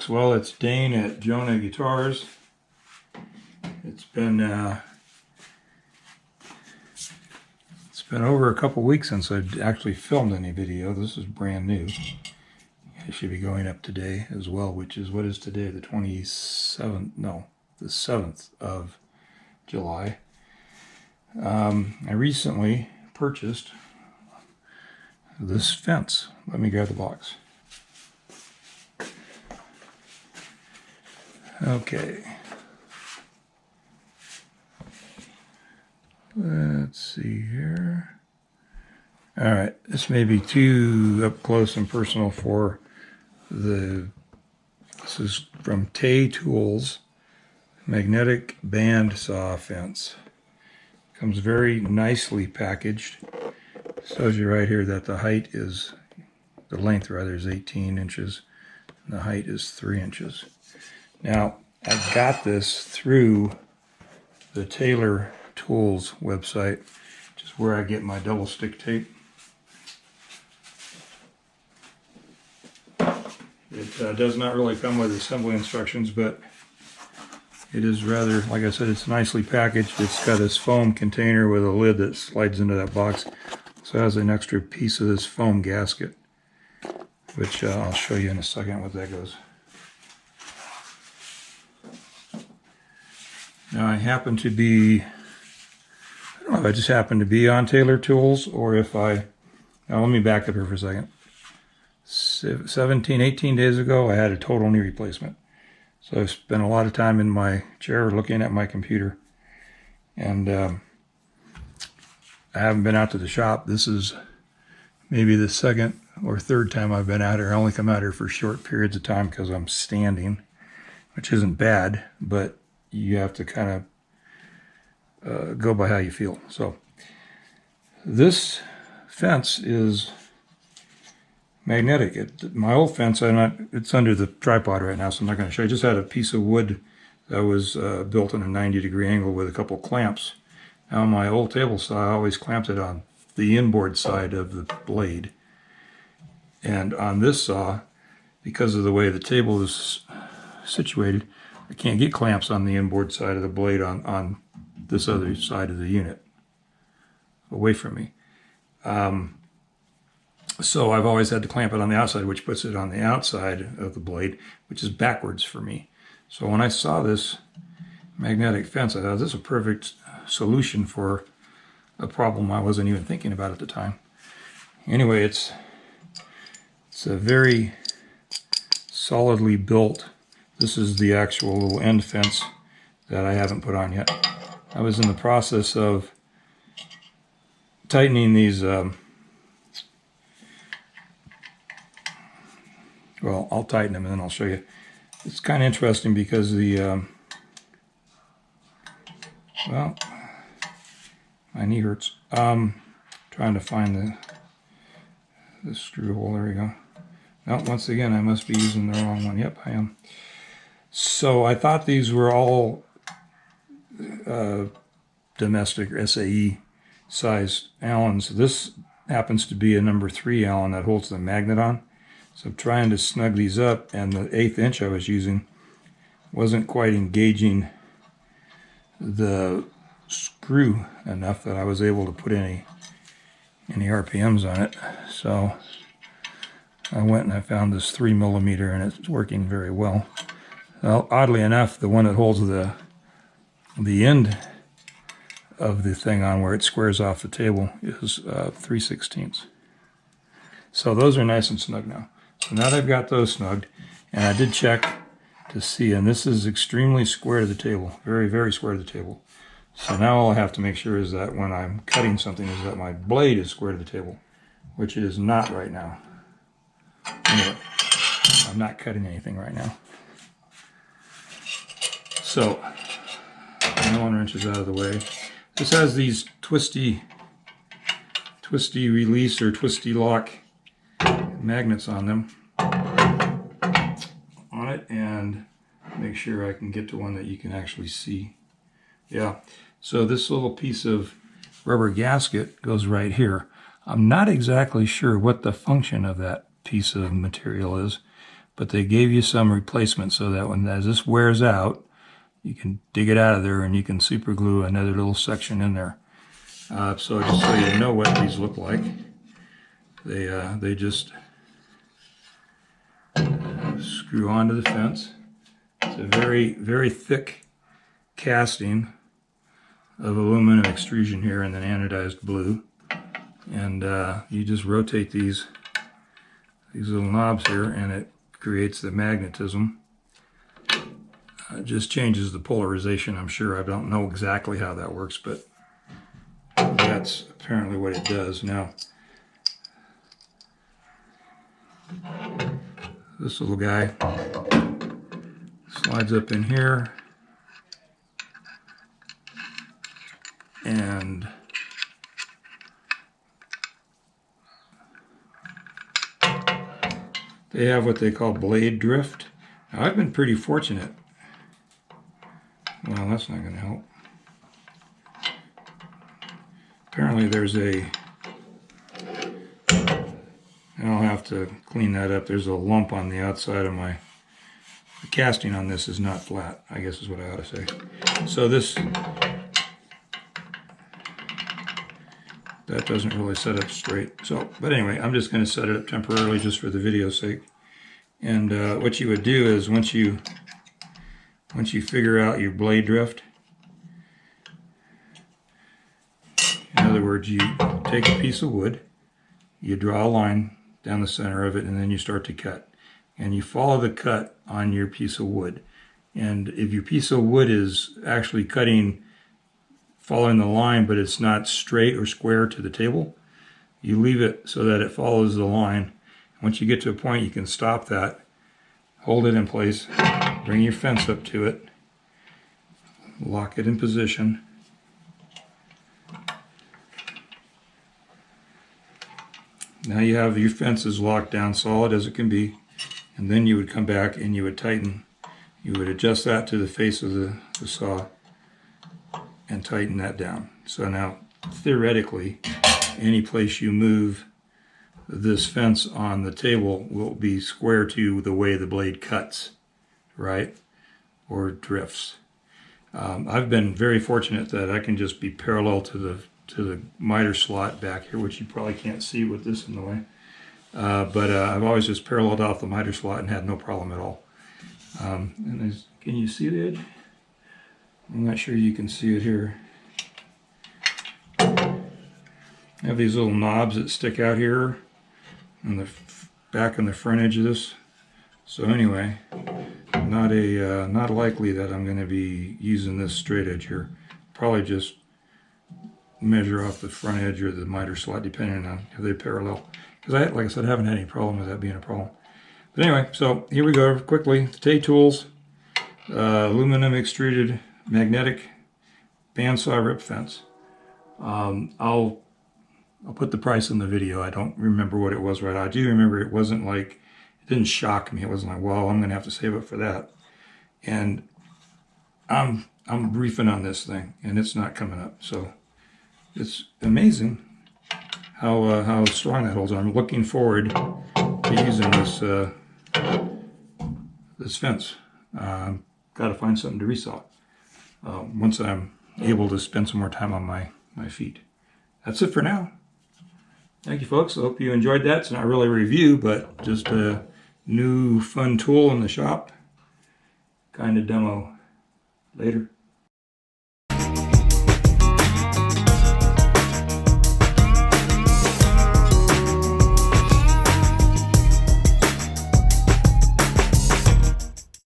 box? Well, it's Dane at JONAH Guitars. It's been over a couple weeks since I've actually filmed any video. This is brand new. It should be going up today as well, which is, what is today? The 27th? No, the 7th of July. I recently purchased this fence. Let me grab the box. Okay. Let's see here. All right, this may be too up close and personal for this is from Tay Tools, magnetic bandsaw fence. Comes very nicely packaged. Shows you right here that the height is, the length rather, is 18 inches, and the height is 3 inches. Now, I got this through the Taylor Tools website, which is where I get my double stick tape. It does not really come with assembly instructions, but it is rather, like I said, it's nicely packaged. It's got this foam container with a lid that slides into that box. So it has an extra piece of this foam gasket, which I'll show you in a second what that goes. Now I happen to be, I don't know if I just happen to be on Taylor Tools or if now let me back up here for a second. 18 days ago I had a total knee replacement. So I've spent a lot of time in my chair looking at my computer, and I haven't been out to the shop. This is maybe the second or third time I've been out here. I only come out here for short periods of time because I'm standing, which isn't bad, but you have to kind of go by how you feel. So this fence is magnetic. My old fence, it's under the tripod right now, so I'm not going to show you. I just had a piece of wood that was built in a 90-degree angle with a couple clamps. Now on my old table saw, I always clamped it on the inboard side of the blade. And on this saw, because of the way the table is situated, I can't get clamps on the inboard side of the blade on this other side of the unit, away from me. So I've always had to clamp it on the outside, which puts it on the outside of the blade, which is backwards for me. So when I saw this magnetic fence, I thought this is a perfect solution for a problem I wasn't even thinking about at the time. Anyway, it's a very solidly built. This is the actual little end fence that I haven't put on yet. I was in the process of tightening these well, I'll tighten them and then I'll show you. It's kind of interesting because the, well, my knee hurts. Trying to find the screw hole. There we go. Well, once again, I must be using the wrong one. Yep, I am. So I thought these were all domestic or SAE size Allens. This happens to be a number 3 Allen that holds the magnet on. So I'm trying to snug these up, and the 1/8 inch I was using wasn't quite engaging the screw enough that I was able to put any RPMs on it. So I went and I found this 3mm, and it's working very well. Well, oddly enough, the one that holds the end of the thing on where it squares off the table is 3/16. So those are nice and snug now. So now that I've got those snugged, and I did check to see, and this is extremely square to the table, very, very square to the table. So now all I have to make sure is that when I'm cutting something is that my blade is square to the table, which it is not right now. Anyway, I'm not cutting anything right now. So, Allen wrench is out of the way. This has these twisty release or twisty lock magnets on them, on it, and make sure I can get to one that you can actually see. Yeah, so this little piece of rubber gasket goes right here. I'm not exactly sure what the function of that piece of material is, but they gave you some replacement so that as this wears out, you can dig it out of there and you can super glue another little section in there. So just so you know what these look like, they just screw onto the fence. It's a very, very thick casting of aluminum extrusion here and then anodized blue. And you just rotate these little knobs here and it creates the magnetism. It just changes the polarization, I'm sure. I don't know exactly how that works, but that's apparently what it does. Now, this little guy slides up in here and they have what they call blade drift. Now, I've been pretty fortunate. Well, that's not going to help. Apparently there's I'll have to clean that up. There's a lump on the outside of the casting on this is not flat, I guess is what I ought to say. So that doesn't really set up straight. So, but anyway, I'm just going to set it up temporarily just for the video's sake. And what you would do is once you figure out your blade drift, in other words, you take a piece of wood, you draw a line down the center of it, and then you start to cut. And you follow the cut on your piece of wood. And if your piece of wood is actually cutting, following the line, but it's not straight or square to the table, you leave it so that it follows the line. Once you get to a point, you can stop that, hold it in place, bring your fence up to it, lock it in position, now you have your fences locked down solid as it can be, and then you would come back and you would tighten, you would adjust that to the face of the saw and tighten that down. So now theoretically any place you move this fence on the table will be square to the way the blade cuts, right, or drifts. I've been very fortunate that I can just be parallel to the miter slot back here, which you probably can't see with this in the way. But I've always just paralleled off the miter slot and had no problem at all. And can you see the edge? I'm not sure you can see it here. I have these little knobs that stick out here on the back and the front edge of this. So anyway, not likely that I'm going to be using this straight edge here. Probably just measure off the front edge or the miter slot depending on if they parallel. Because like I said, I haven't had any problem with that being a problem. But anyway, so here we go quickly. The Tay tools, aluminum extruded magnetic bandsaw rip fence. I'll put the price in the video. I don't remember what it was right. I do remember it wasn't like, it didn't shock me. It wasn't like, well, I'm going to have to save up for that. And I'm briefing on this thing, and it's not coming up. So it's amazing how strong that holds on. I'm looking forward to using this fence. Got to find something to resaw once I'm able to spend some more time on my feet. That's it for now. Thank you, folks. I hope you enjoyed that. It's not really a review, but just a new fun tool in the shop kind of demo. Later.